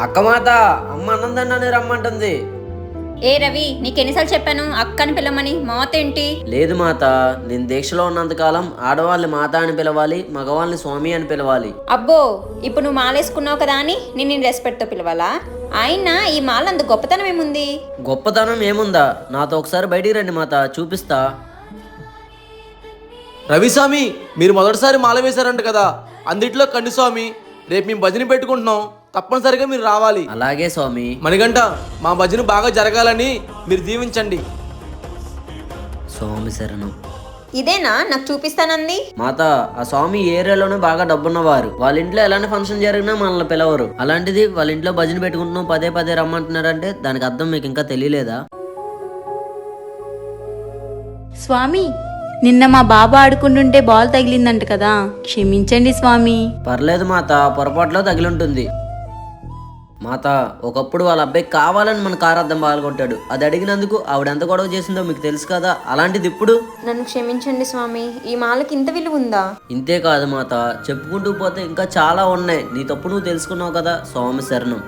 అక్క మాత అమ్మ అన్నందన్నానే రమ్మంటుంది. ఏ రవి, నీకెన్నిసార్లు చెప్పాను అక్కని పిలవమని? మాత ఏంటి? లేదు మాత, నేను దీక్షలో ఉన్నంతకాలం ఆడవాళ్ళని మాత అని పిలవాలి, మగవాళ్ళని స్వామి అని పిలవాలి. అబ్బో, ఇప్పుడు నువ్వు మాలేసుకున్నావు కదా అని నేను రెస్పెక్ట్తో పిలవాలా? ఆయన ఈ మాల అంత గొప్పతనం ఏముంది? గొప్పతనం ఏముందా? నాతో ఒకసారి బయటికి రండి మాత, చూపిస్తా. రవిస్వామి, మీరు మొదటిసారి మాల వేశారంట కదా, అందుట్లో కండి స్వామి. రేపు మేము భజన పెట్టుకుంటున్నాం, తప్పనిసరిగా మీరు రావాలి. అలాగే స్వామి. మణిగంట, మా భజన బాగా జరగాలని మీరు దీవించండి. స్వామి శరణం. ఇదేనా నాకు చూపిస్తానంది? మాత, ఆ స్వామి ఏరియాలోనే బాగా డబ్బున్నవారు. వాళ్ళ ఇంట్లో ఎలాంటి ఫంక్షన్ జరిగినా మనల్ని పిలవరు. అలాంటిది వాళ్ళ ఇంట్లో భజన పెట్టుకుంటున్నాం, పదే పదే రమ్మంటున్నారంటే దానికి అర్థం మీకు ఇంకా తెలియలేదా? స్వామి, నిన్న మా బాబా ఆడుకుంటుంటే బాల్ తగిలిందంట కదా, క్షమించండి స్వామి. పర్లేదు మాత, పొరపాటులో తగిలింటుంది. మాత, ఒకప్పుడు వాళ్ళ అబ్బాయి కావాలని మన కారు అద్దం పాల్గొట్టాడు. అది అడిగినందుకు ఆవిడ ఎంత గొడవ చేసిందో మీకు తెలుసు కదా. అలాంటిది ఇప్పుడు నన్ను క్షమించండి స్వామి, ఈ మాలకి ఇంత విలువ ఉందా? ఇంతే కాదు మాత, చెప్పుకుంటూ పోతే ఇంకా చాలా ఉన్నాయి. నీ తప్పు నువ్వు తెలుసుకున్నావు కదా. స్వామి శరణం.